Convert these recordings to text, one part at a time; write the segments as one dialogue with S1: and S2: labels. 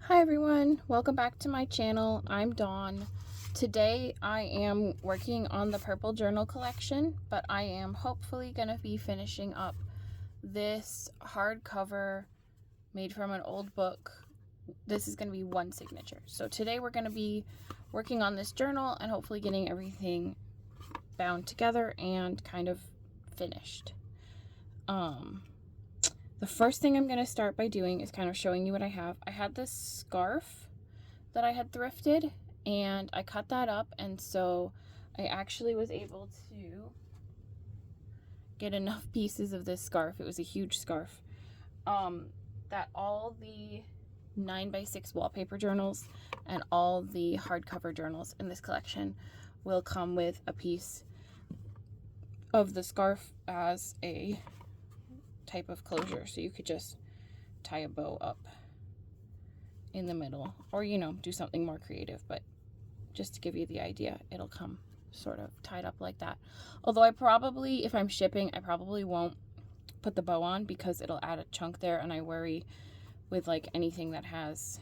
S1: Hi everyone, welcome back to my channel. I'm Dawn. Today I am working on the purple journal collection, but I am hopefully going to be finishing up this hardcover made from an old book. This is going to be one signature. So today we're going to be working on this journal and hopefully getting everything bound together and kind of finished. The first thing I'm going to start by doing is kind of showing you what I have. I had this scarf that I had thrifted and I cut that up, and so I actually was able to get enough pieces of this scarf. It was a huge scarf. That all the 9x6 wallpaper journals and all the hardcover journals in this collection will come with a piece of the scarf as a type of closure, so you could just tie a bow up in the middle, or do something more creative, but just to give you the idea, it'll come sort of tied up like that. Although I probably, if I'm shipping, I probably won't put the bow on because it'll add a chunk there, and I worry with like anything that has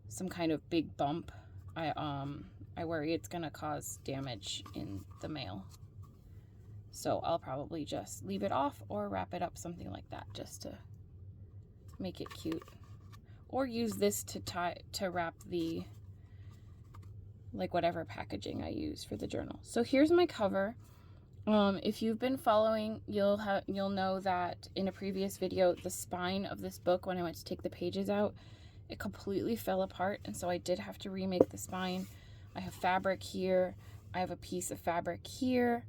S1: some kind of big bump, I worry it's gonna cause damage in the mail. So I'll probably just leave it off or wrap it up, something like that, just to make it cute. Or use this to wrap the, like, whatever packaging I use for the journal. So here's my cover. If you've been following, you'll know that in a previous video, the spine of this book, when I went to take the pages out, it completely fell apart, and so I did have to remake the spine. I have fabric here, I have a piece of fabric here,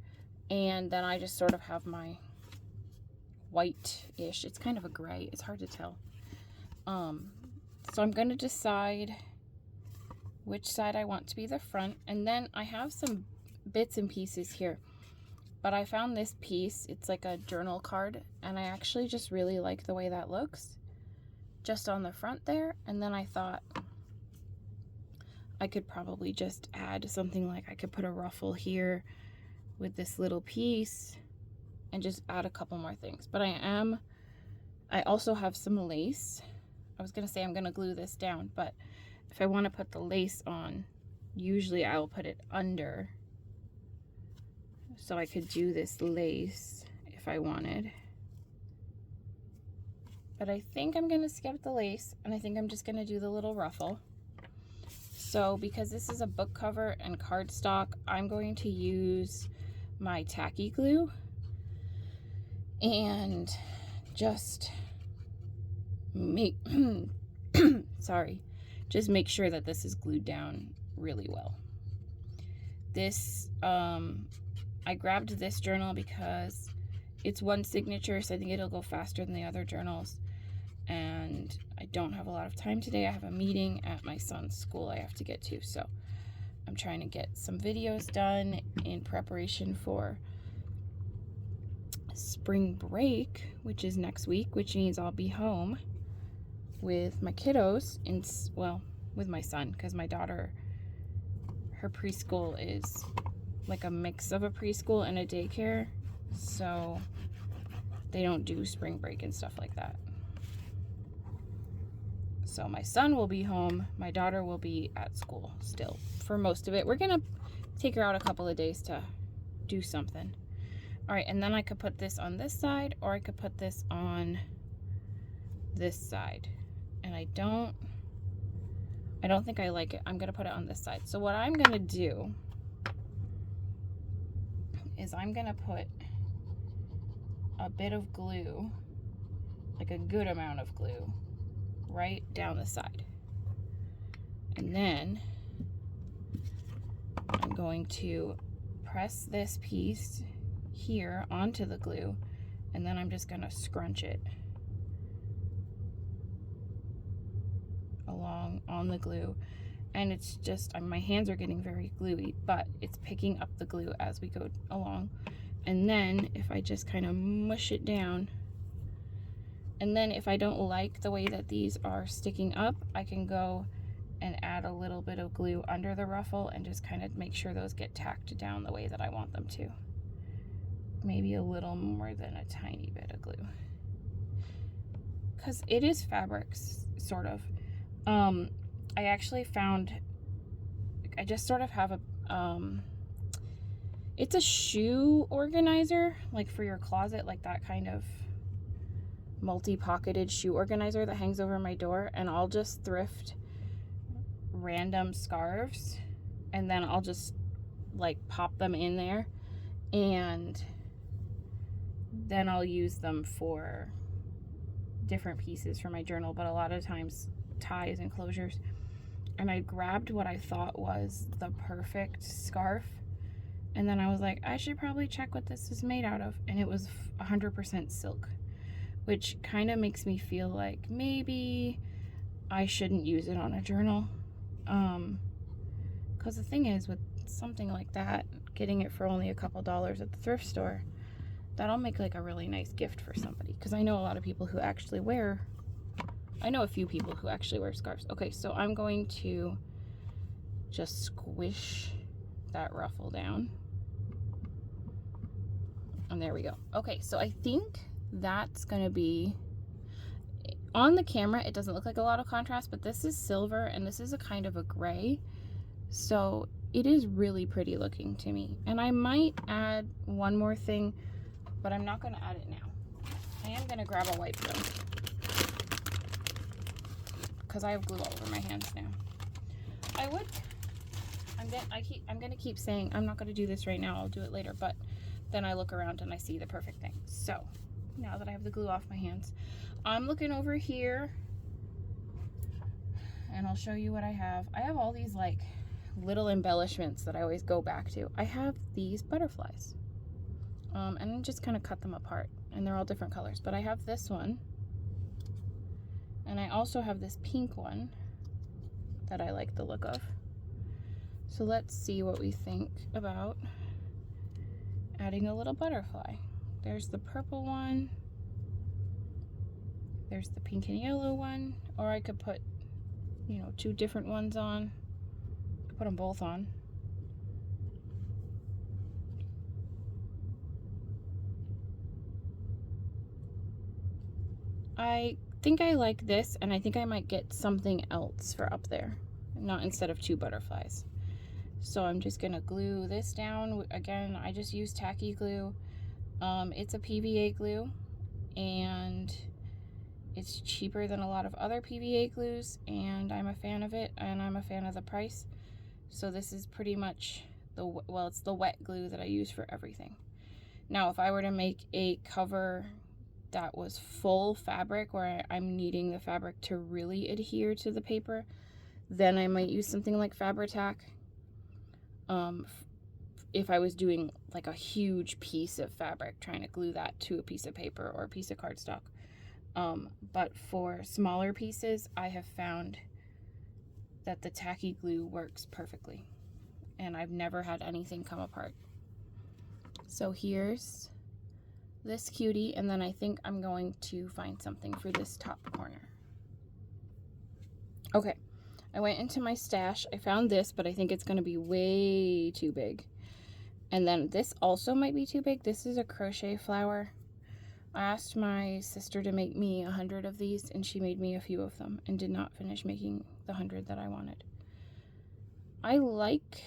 S1: and then I just sort of have my white-ish, it's kind of a gray, it's hard to tell. So I'm going to decide which side I want to be the front, and then I have some bits and pieces here. But I found this piece, it's like a journal card, and I actually just really like the way that looks, just on the front there. And then I thought I could probably just add something, like I could put a ruffle here with this little piece and just add a couple more things. But I also have some lace. I was gonna say I'm gonna glue this down, but if I want to put the lace on, usually I will put it under, so I could do this lace if I wanted. But I think I'm gonna skip the lace, and I think I'm just gonna do the little ruffle. So because this is a book cover and cardstock, I'm going to use my tacky glue and just make just make sure that this is glued down really well. This I grabbed this journal because it's one signature, so I think it'll go faster than the other journals, and I don't have a lot of time today. I have a meeting at my son's school I have to get to, so I'm trying to get some videos done in preparation for spring break, which is next week, which means I'll be home with my kiddos, with my son, because my daughter, her preschool is like a mix of a preschool and a daycare, so they don't do spring break and stuff like that. So my son will be home, my daughter will be at school still for most of it. We're gonna take her out a couple of days to do something. All right, and then I could put this on this side, or I could put this on this side, and I don't think I like it. I'm gonna put it on this side. So what I'm gonna do is I'm gonna put a bit of glue, like a good amount of glue, right down the side. And then I'm going to press this piece here onto the glue, and then I'm just gonna scrunch it along on the glue. And it's just, my hands are getting very gluey, but it's picking up the glue as we go along. And then if I just kind of mush it down, and then if I don't like the way that these are sticking up, I can go and add a little bit of glue under the ruffle and just kind of make sure those get tacked down the way that I want them to. Maybe a little more than a tiny bit of glue, because it is fabric, sort of. I actually found, I just sort of have a, it's a shoe organizer, like for your closet, like that kind of multi-pocketed shoe organizer that hangs over my door, and I'll just thrift random scarves and then I'll just like pop them in there, and then I'll use them for different pieces for my journal, but a lot of times ties and closures. And I grabbed what I thought was the perfect scarf, and then I was like, I should probably check what this is made out of, and it was 100% silk, which kind of makes me feel like maybe I shouldn't use it on a journal. Because the thing is, with something like that, getting it for only a couple dollars at the thrift store, that'll make like a really nice gift for somebody. Because I know a lot of people who actually wear, I know a few people who actually wear scarves. Okay, so I'm going to just squish that ruffle down. And there we go. Okay, so I think that's gonna be, on the camera it doesn't look like a lot of contrast, but this is silver and this is a kind of a gray, so it is really pretty looking to me. And I might add one more thing, but I'm not gonna add it now. I am gonna grab a wipe though, because I have glue all over my hands now. I'm gonna keep saying I'm not gonna do this right now, I'll do it later, but then I look around and I see the perfect thing. So now that I have the glue off my hands, I'm looking over here and I'll show you what I have. I have all these like little embellishments that I always go back to. I have these butterflies, and I just kind of cut them apart, and they're all different colors, but I have this one, and I also have this pink one that I like the look of. So let's see what we think about adding a little butterfly. There's the purple one, there's the pink and yellow one, or I could put, you know, two different ones on. I could put them both on. I think I like this, and I think I might get something else for up there, not instead of two butterflies. So I'm just gonna glue this down. Again, I just use tacky glue. It's a PVA glue, and it's cheaper than a lot of other PVA glues, and I'm a fan of it, and I'm a fan of the price. So this is pretty much well, it's the wet glue that I use for everything. Now, if I were to make a cover that was full fabric, where I'm needing the fabric to really adhere to the paper, then I might use something like Fabri-Tac. If I was doing like a huge piece of fabric, trying to glue that to a piece of paper or a piece of cardstock. But for smaller pieces, I have found that the tacky glue works perfectly, and I've never had anything come apart. So here's this cutie, and then I think I'm going to find something for this top corner. Okay, I went into my stash. I found this, but I think it's going to be way too big. And then this also might be too big. This is a crochet flower. I asked my sister to make me 100 of these, and she made me a few of them and did not finish making the 100 that I wanted. I like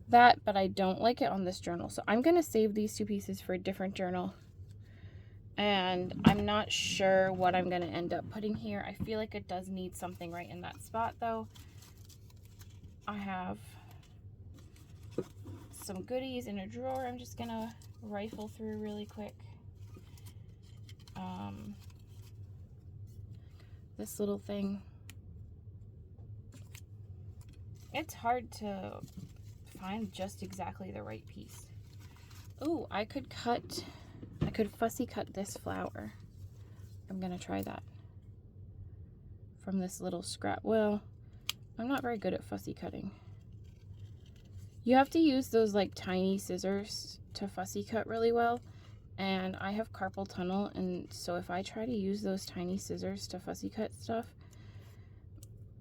S1: that, but I don't like it on this journal. So I'm going to save these two pieces for a different journal. And I'm not sure what I'm going to end up putting here. I feel like it does need something right in that spot, though. I have some goodies in a drawer I'm just going to rifle through really quick. This little thing. It's hard to find just exactly the right piece. Ooh, I could fussy cut this flower. I'm gonna try that. From this little scrap. Well, I'm not very good at fussy cutting. You have to use those like tiny scissors to fussy cut really well. And I have carpal tunnel, and so if I try to use those tiny scissors to fussy cut stuff,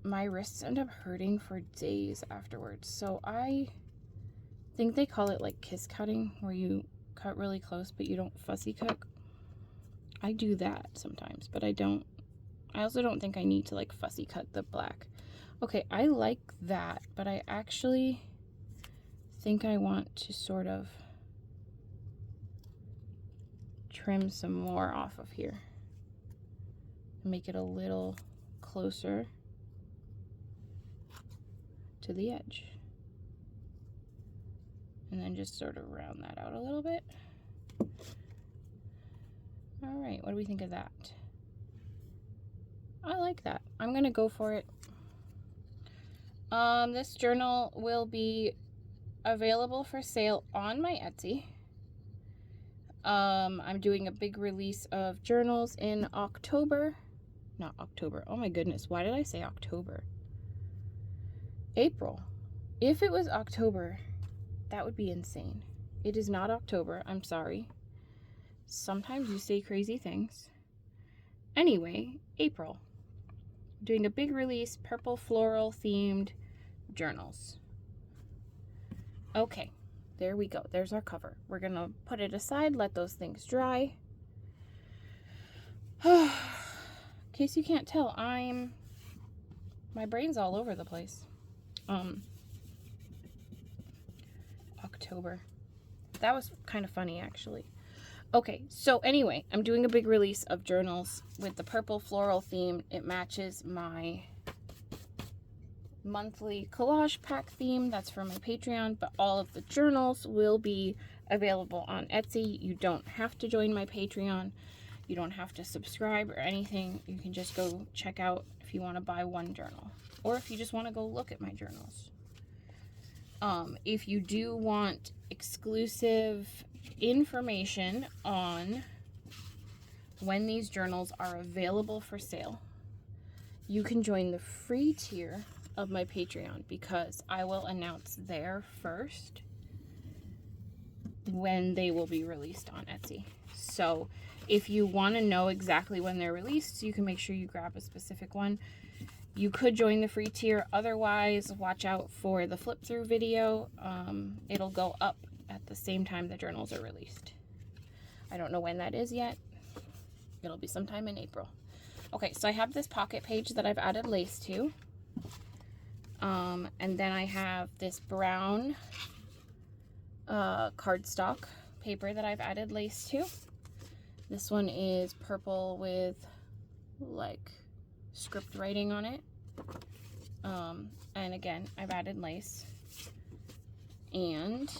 S1: my wrists end up hurting for days afterwards. So I think they call it like kiss cutting, where you cut really close but you don't fussy cut. I do that sometimes, but I don't I also don't think I need to like fussy cut the black. Okay, I like that, but I actually think I want to sort of trim some more off of here. Make it a little closer to the edge. And then just sort of round that out a little bit. All right, what do we think of that? I like that. I'm gonna go for it. This journal will be available for sale on my Etsy. I'm doing a big release of journals in October. Not October. Oh my goodness, why did I say October? April. If it was October, that would be insane. It is not October. I'm sorry. Sometimes you say crazy things. Anyway, April. I'm doing a big release, purple floral themed journals. Okay, there we go. There's our cover. We're gonna put it aside, let those things dry. In case you can't tell, my brain's all over the place. October. That was kind of funny, actually. Okay, so anyway, I'm doing a big release of journals with the purple floral theme. It matches my monthly collage pack theme. That's for my Patreon, but all of the journals will be available on Etsy. You don't have to join my Patreon. You don't have to subscribe or anything. You can just go check out if you want to buy one journal, or if you just want to go look at my journals. If you do want exclusive information on when these journals are available for sale, you can join the free tier of my Patreon, because I will announce there first when they will be released on Etsy. So if you want to know exactly when they're released, you can make sure you grab a specific one. You could join the free tier. Otherwise, watch out for the flip through video. It'll go up at the same time the journals are released. I don't know when that is yet. It'll be sometime in April. Okay, so I have this pocket page that I've added lace to. And then I have this brown cardstock paper that I've added lace to. This one is purple with like script writing on it. And again, I've added lace. And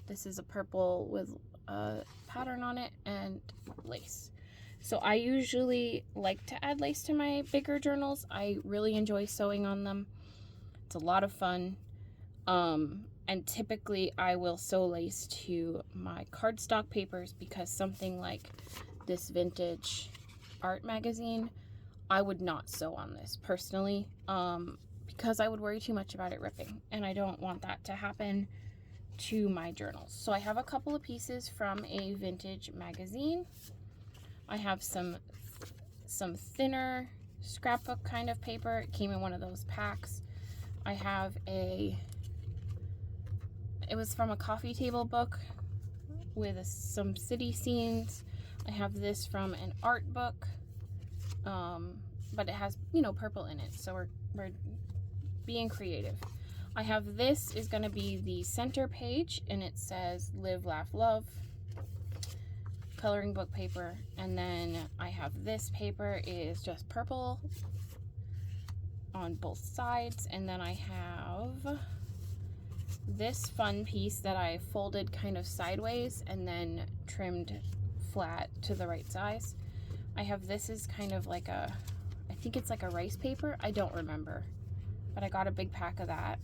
S1: this is a purple with a pattern on it and lace. So I usually like to add lace to my bigger journals. I really enjoy sewing on them. It's a lot of fun. And typically I will sew lace to my cardstock papers, because something like this vintage art magazine, I would not sew on this personally, because I would worry too much about it ripping, and I don't want that to happen to my journals. So I have a couple of pieces from a vintage magazine. I have some thinner scrapbook kind of paper. It came in one of those packs. I have it was from a coffee table book with some city scenes. I have this from an art book, but it has, purple in it, so we're being creative. I have this is going to be the center page, and it says Live, Laugh, Love, coloring book paper. And then I have this paper is just purple on both sides, and then I have this fun piece that I folded kind of sideways and then trimmed flat to the right size. I have this is kind of like I think it's like a rice paper. I don't remember, but I got a big pack of that.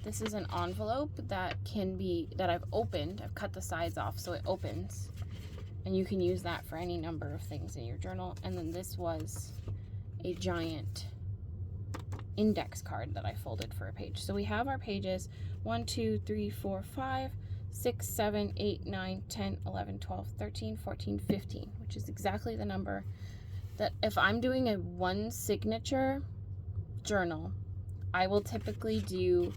S1: This is an envelope that I've opened. I've cut the sides off so it opens, and you can use that for any number of things in your journal. And then this was a giant index card that I folded for a page. So we have our pages 1, 2, 3, 4, 5, 6, 7, 8, 9, 10, 11, 12, 13, 14, 15, which is exactly the number that if I'm doing a one signature journal, I will typically do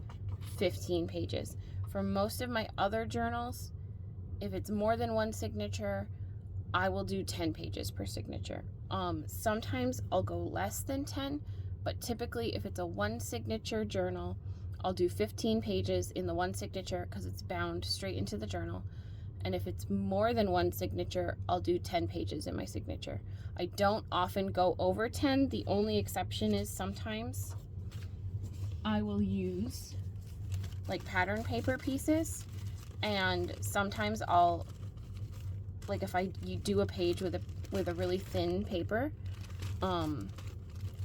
S1: 15 pages. For most of my other journals, if it's more than one signature, I will do 10 pages per signature. Sometimes I'll go less than 10, but typically if it's a one signature journal, I'll do 15 pages in the one signature because it's bound straight into the journal. And if it's more than one signature, I'll do 10 pages in my signature. I don't often go over 10. The only exception is sometimes I will use like pattern paper pieces, and sometimes I'll, like if you do a page with a really thin paper,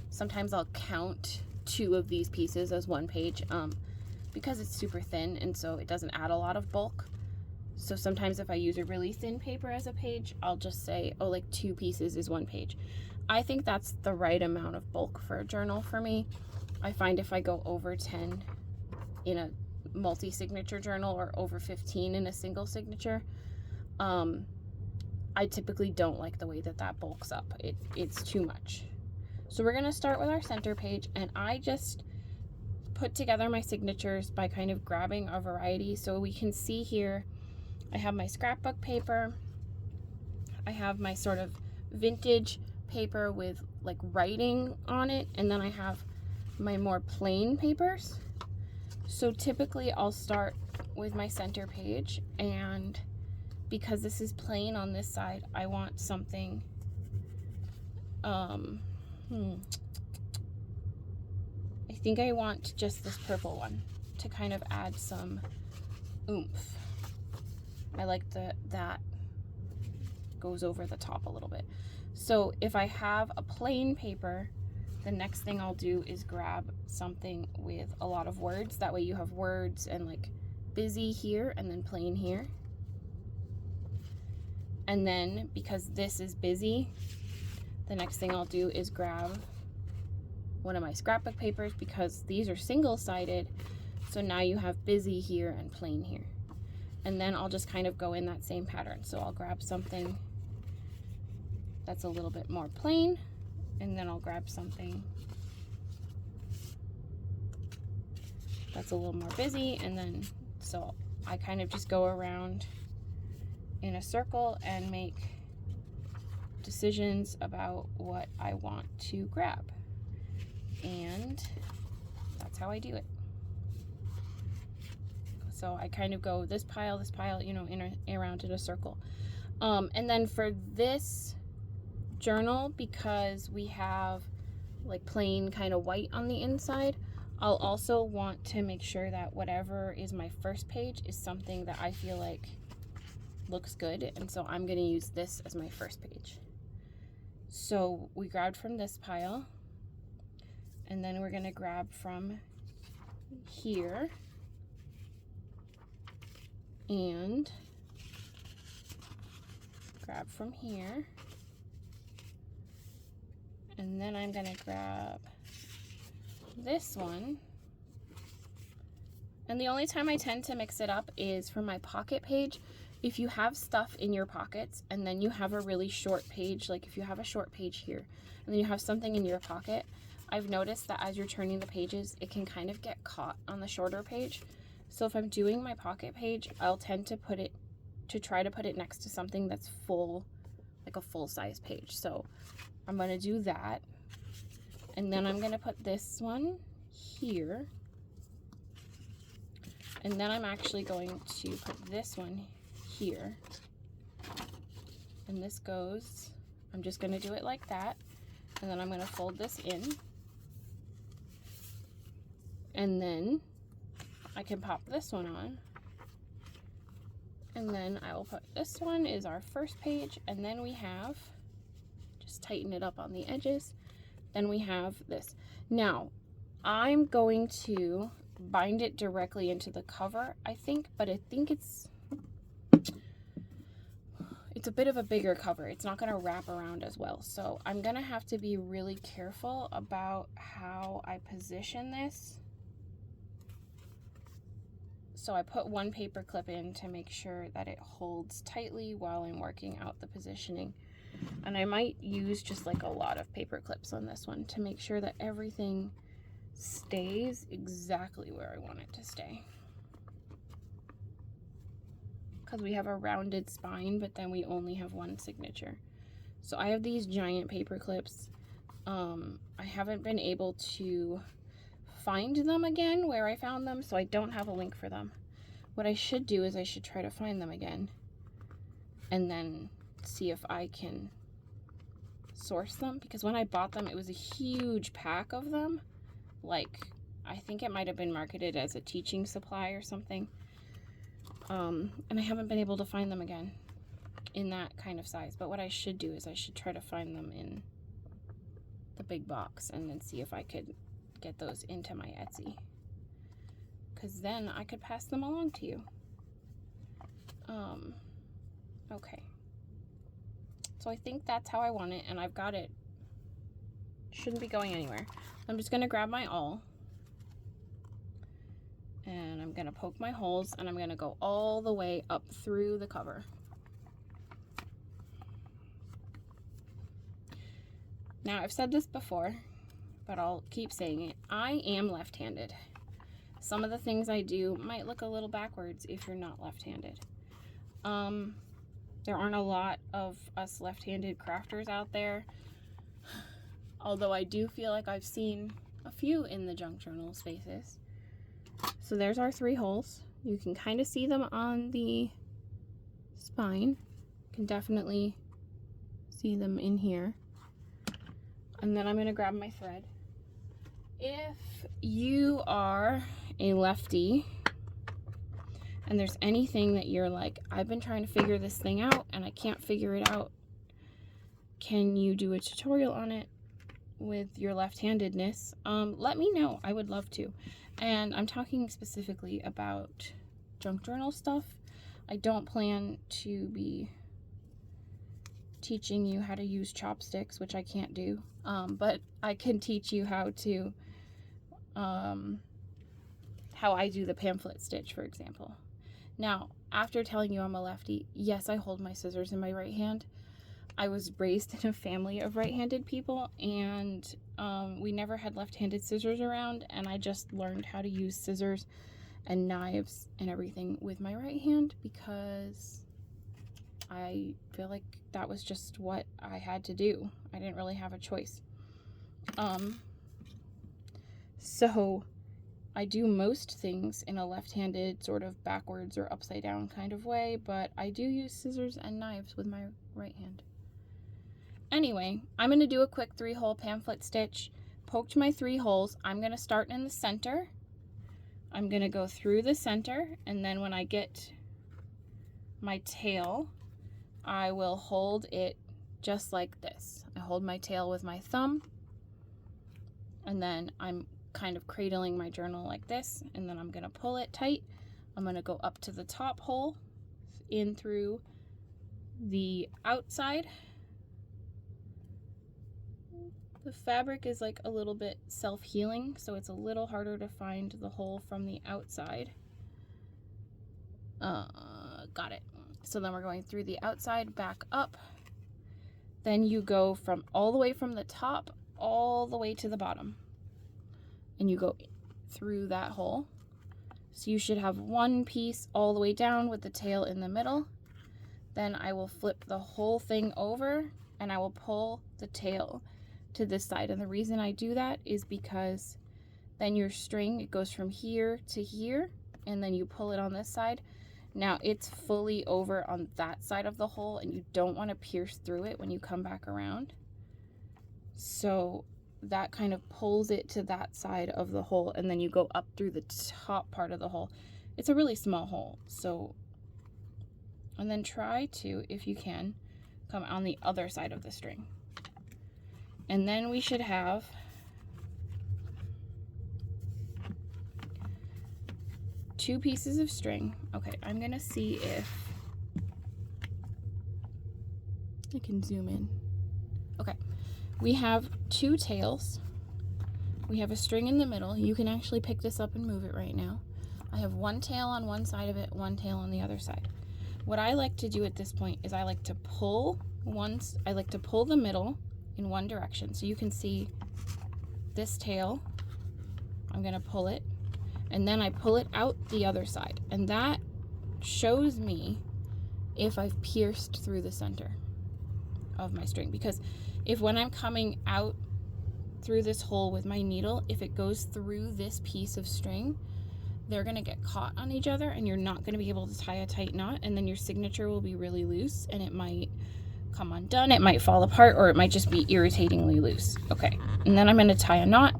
S1: sometimes I'll count 2 of these pieces as one page, because it's super thin and so it doesn't add a lot of bulk. So sometimes if I use a really thin paper as a page, I'll just say, oh, like 2 pieces is one page. I think that's the right amount of bulk for a journal for me. I find if I go over 10 in a multi-signature journal or over 15 in a single signature, I typically don't like the way that bulks up. It's too much. So we're gonna start with our center page, and I just put together my signatures by kind of grabbing a variety. So we can see here, I have my scrapbook paper, I have my sort of vintage paper with like writing on it, and then I have my more plain papers. So typically I'll start with my center page, and because this is plain on this side, I want something, I think I want just this purple one to kind of add some oomph. I like that goes over the top a little bit. So if I have a plain paper, the next thing I'll do is grab something with a lot of words. That way you have words and like busy here and then plain here. And then because this is busy, the next thing I'll do is grab one of my scrapbook papers, because these are single-sided. So now you have busy here and plain here. And then I'll just kind of go in that same pattern. So I'll grab something that's a little bit more plain, and then I'll grab something that's a little more busy, and then so I kind of just go around in a circle and make decisions about what I want to grab, and that's how I do it. So I kind of go this pile, you know, around in a circle. And then for this journal, because we have like plain kind of white on the inside, I'll also want to make sure that whatever is my first page is something that I feel like looks good, and so I'm going to use this as my first page. So we grabbed from this pile, and then we're going to grab from here and grab from here, and then I'm going to grab this one. And the only time I tend to mix it up is for my pocket page. If you have stuff in your pockets and then you have a really short page, like if you have a short page here and then you have something in your pocket, I've noticed that as you're turning the pages, it can kind of get caught on the shorter page. So if I'm doing my pocket page, I'll tend to try to put it next to something that's full, like a full-size page. So I'm going to do that. And then I'm going to put this one here. And then I'm actually going to put this one here. And this goes, I'm just going to do it like that. And then I'm going to fold this in. And then I can pop this one on. And then I will put this one is our first page. And then we have, just tighten it up on the edges. Then we have this. Now, I'm going to bind it directly into the cover, I think, but I think it's a bit of a bigger cover. It's not going to wrap around as well. So I'm going to have to be really careful about how I position this. So I put one paper clip in to make sure that it holds tightly while I'm working out the positioning. And I might use just like a lot of paper clips on this one to make sure that everything stays exactly where I want it to stay. Because we have a rounded spine, but then we only have one signature. So I have these giant paper clips. I haven't been able to find them again where I found them, so I don't have a link for them. What I should do is I should try to find them again and then see if I can source them, because when I bought them it was a huge pack of them. Like, I think it might have been marketed as a teaching supply or something. And I haven't been able to find them again in that kind of size. But what I should do is I should try to find them in the big box and then see if I could get those into my Etsy, because then I could pass them along to you. Okay. So I think that's how I want it, and I've got it. Shouldn't be going anywhere. I'm just going to grab my awl, and I'm going to poke my holes, and I'm going to go all the way up through the cover. Now, I've said this before, but I'll keep saying it. I am left-handed. Some of the things I do might look a little backwards if you're not left-handed. There aren't a lot of us left-handed crafters out there, although I do feel like I've seen a few in the junk journal spaces. So there's our 3 holes. You can kind of see them on the spine. You can definitely see them in here. And then I'm going to grab my thread. If you are a lefty and there's anything that you're like, I've been trying to figure this thing out and I can't figure it out, can you do a tutorial on it with your left-handedness? Let me know. I would love to. And I'm talking specifically about junk journal stuff. I don't plan to be teaching you how to use chopsticks, which I can't do, but I can teach you how to how I do the pamphlet stitch, for example. Now, after telling you I'm a lefty, yes, I hold my scissors in my right hand. I was raised in a family of right-handed people, and we never had left-handed scissors around, and I just learned how to use scissors and knives and everything with my right hand because I feel like that was just what I had to do. I didn't really have a choice. So I do most things in a left-handed sort of backwards or upside down kind of way, but I do use scissors and knives with my right hand. Anyway, I'm going to do a quick 3-hole pamphlet stitch. Poked my 3 holes. I'm going to start in the center. I'm going to go through the center, and then when I get my tail, I will hold it just like this. I hold my tail with my thumb, and then I'm kind of cradling my journal like this, and then I'm going to pull it tight. I'm going to go up to the top hole, in through the outside. The fabric is like a little bit self-healing, so it's a little harder to find the hole from the outside. Got it. So then we're going through the outside, back up. Then you go from all the way from the top all the way to the bottom. And you go through that hole. So you should have one piece all the way down with the tail in the middle. Then I will flip the whole thing over and I will pull the tail to this side. And the reason I do that is because then your string, it goes from here to here, and then you pull it on this side. Now it's fully over on that side of the hole, and you don't want to pierce through it when you come back around. So that kind of pulls it to that side of the hole, and then you go up through the top part of the hole. It's a really small hole, so, and then try to, if you can, come on the other side of the string. And then we should have two pieces of string. Okay, I'm gonna see if I can zoom in. Okay, we have 2 tails. We have a string in the middle. You can actually pick this up and move it right now. I have 1 tail on one side of it, 1 tail on the other side. What I like to do at this point is I like to pull the middle in one direction. So you can see this tail, I'm gonna pull it, and then I pull it out the other side. And that shows me if I've pierced through the center. of my string, because if when I'm coming out through this hole with my needle, if it goes through this piece of string, they're going to get caught on each other and you're not going to be able to tie a tight knot, and then your signature will be really loose and it might come undone, it might fall apart, or it might just be irritatingly loose. Okay, and then I'm going to tie a knot,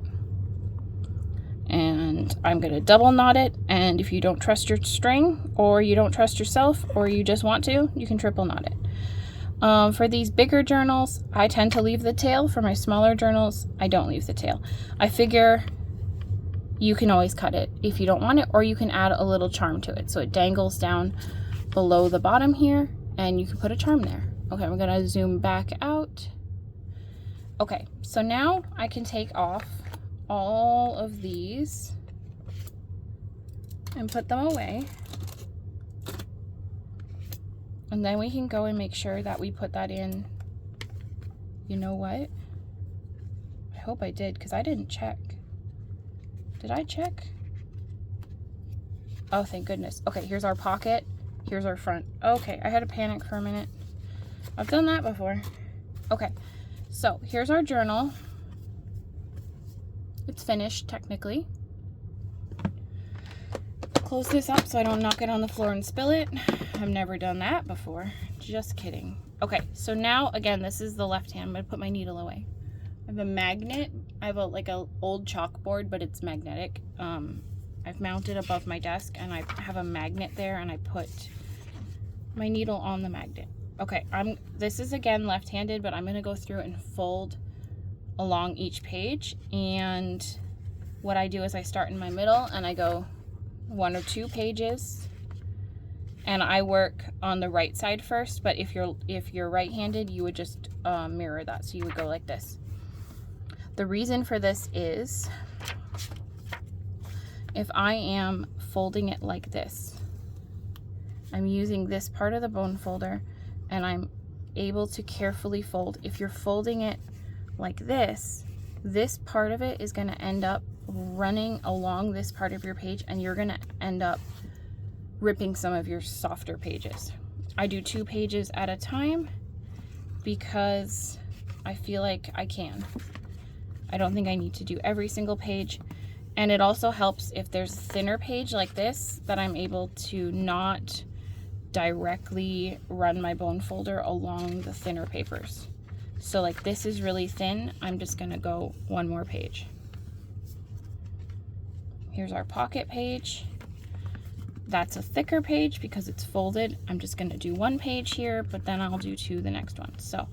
S1: and I'm going to double knot it, and if you don't trust your string, or you don't trust yourself, or you just want to, you can triple knot it. For these bigger journals, I tend to leave the tail. For my smaller journals, I don't leave the tail. I figure you can always cut it if you don't want it, or you can add a little charm to it. So it dangles down below the bottom here, and you can put a charm there. Okay, I'm gonna zoom back out. Okay, so now I can take off all of these and put them away. And then we can go and make sure that we put that in. You know what? I hope I did, because I didn't check. Did I check? Oh, thank goodness. Okay, here's our pocket. Here's our front. Okay, I had a panic for a minute. I've done that before. Okay, so here's our journal. It's finished, technically. Close this up so I don't knock it on the floor and spill it. I've never done that before. Just kidding. Okay, so now, again, this is the left hand. I'm going to put my needle away. I have a magnet. I have like a old chalkboard, but it's magnetic. I've mounted above my desk, and I have a magnet there, and I put my needle on the magnet. Okay, this is again left-handed, but I'm going to go through and fold along each page. And what I do is I start in my middle and I go 1 or 2 pages, and I work on the right side first. But if you're right-handed, you would just mirror that. So you would go like this. The reason for this is if I am folding it like this, I'm using this part of the bone folder, and I'm able to carefully fold. If you're folding it like this part of it is going to end up running along this part of your page, and you're going to end up ripping some of your softer pages. I do 2 pages at a time because I feel like I can. I don't think I need to do every single page. And it also helps if there's a thinner page like this, that I'm able to not directly run my bone folder along the thinner papers. So like this is really thin, I'm just gonna go 1 more page. Here's our pocket page. That's a thicker page because it's folded. I'm just gonna do 1 page here, but then I'll do 2 the next one. So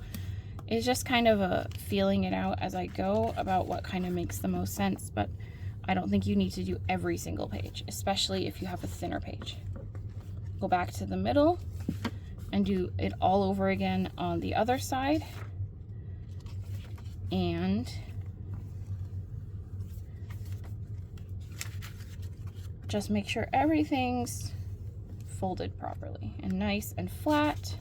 S1: it's just kind of a feeling it out as I go about what kind of makes the most sense, but I don't think you need to do every single page, especially if you have a thinner page. Go back to the middle and do it all over again on the other side. And just make sure everything's folded properly and nice and flat.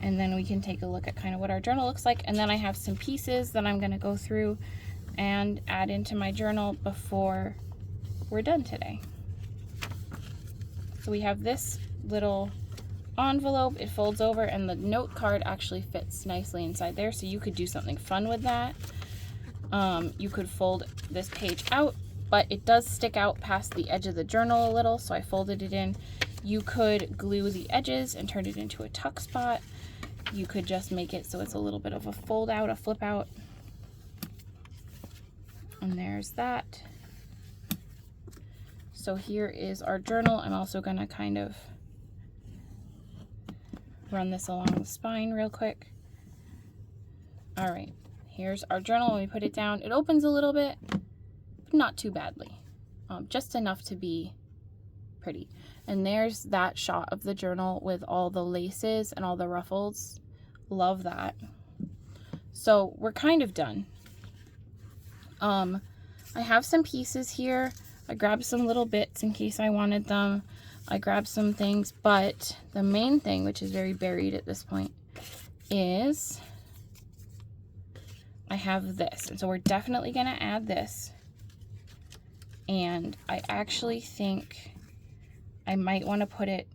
S1: And then we can take a look at kind of what our journal looks like. And then I have some pieces that I'm going to go through and add into my journal before we're done today. So we have this little envelope, it folds over, and the note card actually fits nicely inside there, so you could do something fun with that. You could fold this page out, but it does stick out past the edge of the journal a little, so I folded it in. You could glue the edges and turn it into a tuck spot. You could just make it so it's a little bit of a fold out, a flip out. And there's that. So here is our journal. I'm also going to kind of run this along the spine real quick. All right, here's our journal. When we put it down, it opens a little bit, but not too badly. Just enough to be pretty. And there's that shot of the journal with all the laces and all the ruffles. Love that. So we're kind of done. I have some pieces here. I grabbed some little bits in case I wanted them. I grabbed some things, but the main thing, which is very buried at this point, is I have this. And so we're definitely going to add this. And I actually think I might want to put it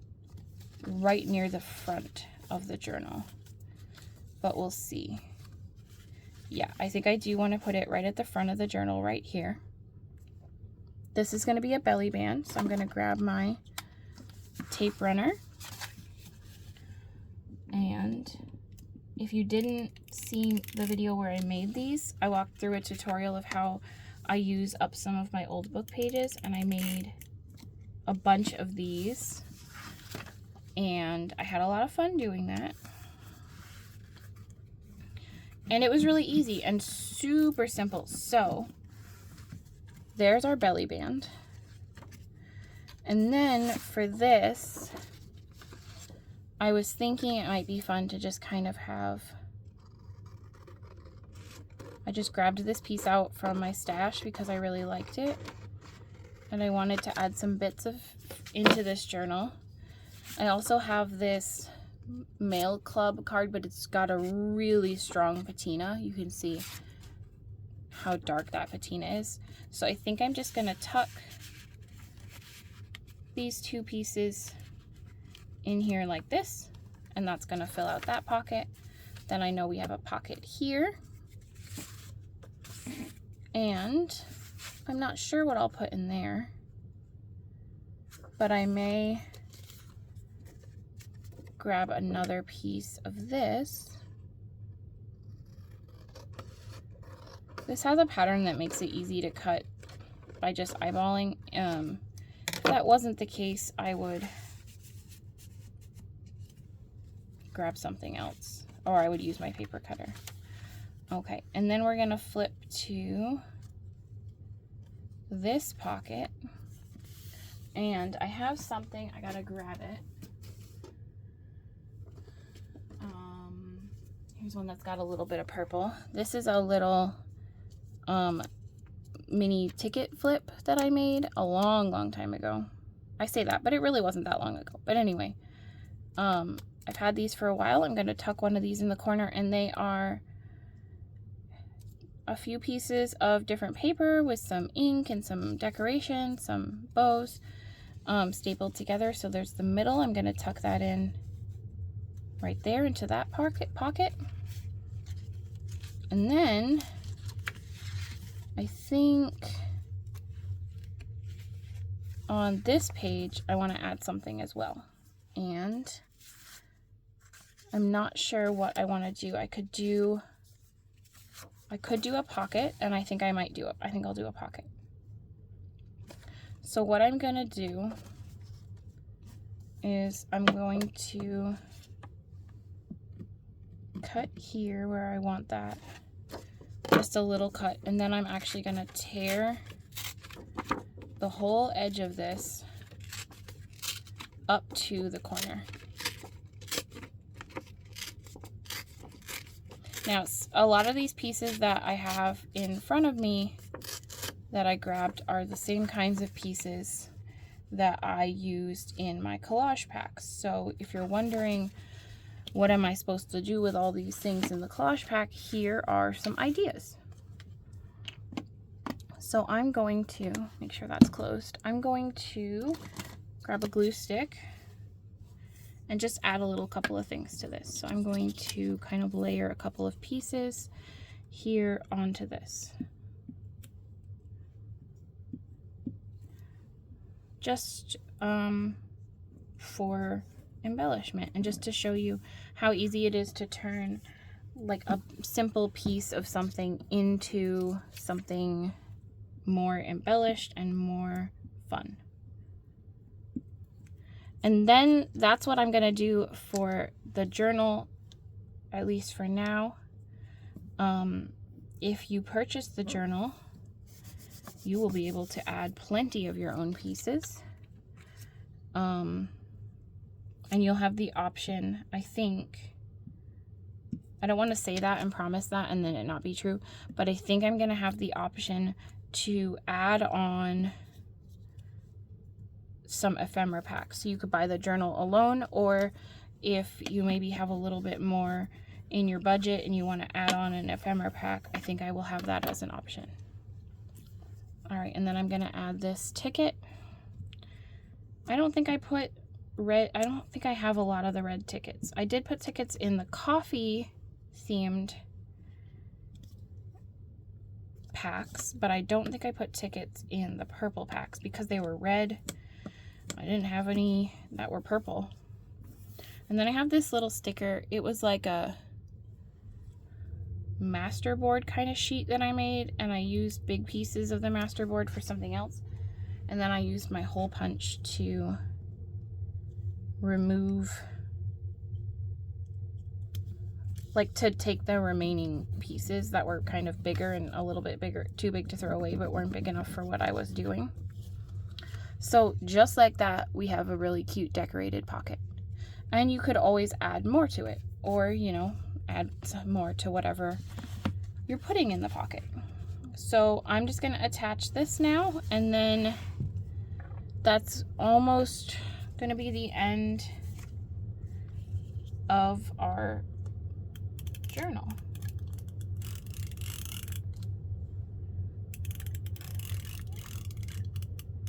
S1: right near the front of the journal. but we'll see. Yeah, I think I do want to put it right at the front of the journal right here. This is going to be a belly band, so I'm going to grab my tape runner. And if you didn't see the video where I made these, I walked through a tutorial of how I use up some of my old book pages, and I made a bunch of these, and I had a lot of fun doing that. And it was really easy and super simple. So there's our belly band. And then for this, I was thinking it might be fun to just kind of have, I just grabbed this piece out from my stash because I really liked it. And I wanted to add some bits into this journal. I also have this Mail Club card, but it's got a really strong patina. You can see how dark that patina is. So I think I'm just gonna tuck these two pieces in here like this, and that's gonna fill out that pocket. Then I know we have a pocket here, and I'm not sure what I'll put in there, but I may grab another piece of this. This has a pattern that makes it easy to cut by just eyeballing. If that wasn't the case, I would grab something else, or I would use my paper cutter. Okay, and then we're gonna flip to this pocket, and I have something, I gotta grab it. Here's one that's got a little bit of purple. This is a little mini ticket flip that I made a long time ago. I say that, but it really wasn't that long ago. But anyway, I've had these for a while. I'm going to tuck one of these in the corner, and they are a few pieces of different paper with some ink and some decoration, some bows stapled together. So there's the middle. I'm going to tuck that in right there into that pocket. And then I think on this page I want to add something as well, and I'm not sure what I want to do. I could do a pocket, and I think I'll do a pocket. So what I'm gonna do is I'm going to cut here where I want that, just a little cut, and then I'm actually gonna tear the whole edge of this up to the corner. Now, a lot of these pieces that I have in front of me that I grabbed are the same kinds of pieces that I used in my collage packs. So if you're wondering, what am I supposed to do with all these things in the collage pack? Here are some ideas. So I'm going to make sure that's closed. I'm going to grab a glue stick and just add a little couple of things to this. So I'm going to kind of layer a couple of pieces here onto this. Just for embellishment, and just to show you how easy it is to turn like a simple piece of something into something more embellished and more fun. And then that's what I'm gonna do for the journal, at least for now. If you purchase the journal, you will be able to add plenty of your own pieces. And you'll have the option, I think, I don't want to say that and promise that and then it not be true, but I think I'm going to have the option to add on some ephemera packs. So you could buy the journal alone, or if you maybe have a little bit more in your budget and you want to add on an ephemera pack, I think I will have that as an option. All right, and then I'm going to add this ticket. I don't think I put red, I don't think I have a lot of the red tickets. I did put tickets in the coffee themed packs, but I don't think I put tickets in the purple packs because they were red. I didn't have any that were purple. And then I have this little sticker. It was like a masterboard kind of sheet that I made, and I used big pieces of the masterboard for something else. And then I used my hole punch to remove, like to take the remaining pieces that were kind of bigger and a little bit bigger, too big to throw away, but weren't big enough for what I was doing. So just like that, we have a really cute decorated pocket. And you could always add more to it, or, you know, add some more to whatever you're putting in the pocket. So I'm just going to attach this now, and then that's almost going to be the end of our journal.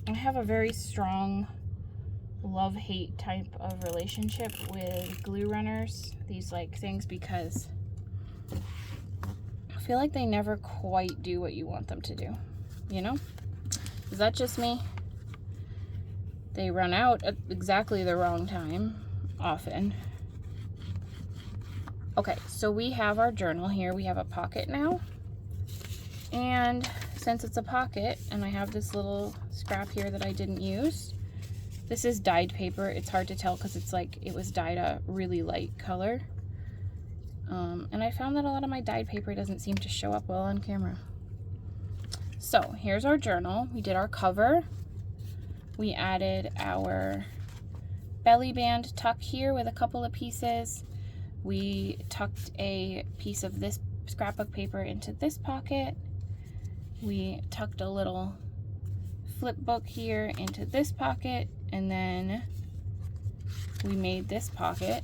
S1: I have a very strong love-hate type of relationship with glue runners, these like things, because I feel like they never quite do what you want them to do, you know? Is that just me? They run out at exactly the wrong time, often. Okay, so we have our journal here. We have a pocket now. And since it's a pocket, and I have this little scrap here that I didn't use, this is dyed paper. It's hard to tell because it's like it was dyed a really light color. And I found that a lot of my dyed paper doesn't seem to show up well on camera. So here's our journal. We did our cover. We added our belly band tuck here with a couple of pieces. We tucked a piece of this scrapbook paper into this pocket. We tucked a little flip book here into this pocket, and then we made this pocket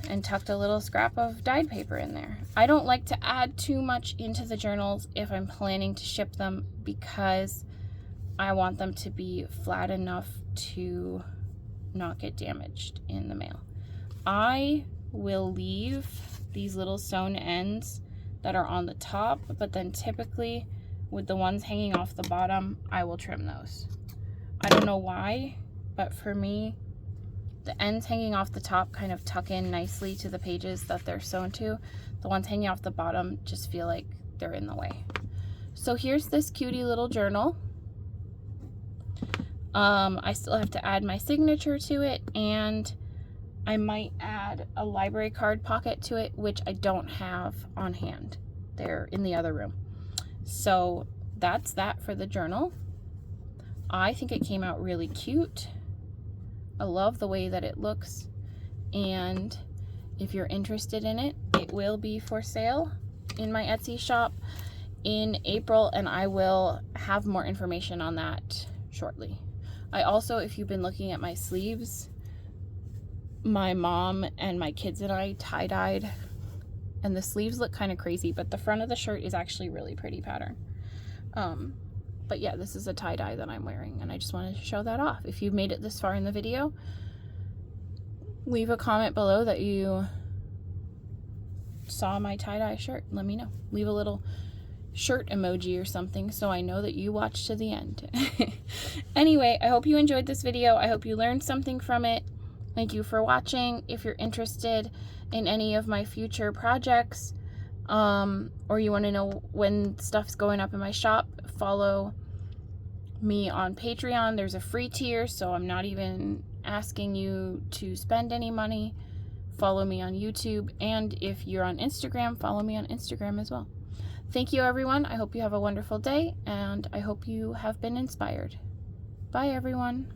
S1: and tucked a little scrap of dyed paper in there. I don't like to add too much into the journals if I'm planning to ship them, because I want them to be flat enough to not get damaged in the mail. I will leave these little sewn ends that are on the top, but then typically with the ones hanging off the bottom, I will trim those. I don't know why, but for me, the ends hanging off the top kind of tuck in nicely to the pages that they're sewn to. The ones hanging off the bottom just feel like they're in the way. So here's this cutie little journal. I still have to add my signature to it, and I might add a library card pocket to it, which I don't have on hand. They're in the other room. So that's that for the journal. I think it came out really cute. I love the way that it looks, and if you're interested in it, it will be for sale in my Etsy shop in April, and I will have more information on that shortly. I also, if you've been looking at my sleeves, my mom and my kids and I tie-dyed, and the sleeves look kind of crazy, but the front of the shirt is actually really pretty pattern. But yeah, this is a tie-dye that I'm wearing, and I just wanted to show that off. If you've made it this far in the video, leave a comment below that you saw my tie-dye shirt. Let me know. Leave a little shirt emoji or something so I know that you watched to the end. Anyway, I hope you enjoyed this video. I hope you learned something from it. Thank you for watching. If you're interested in any of my future projects, or you want to know when stuff's going up in my shop, follow me on Patreon. There's a free tier, so I'm not even asking you to spend any money. Follow me on YouTube, and if you're on Instagram, follow me on Instagram as well. Thank you, everyone. I hope you have a wonderful day, and I hope you have been inspired. Bye, everyone.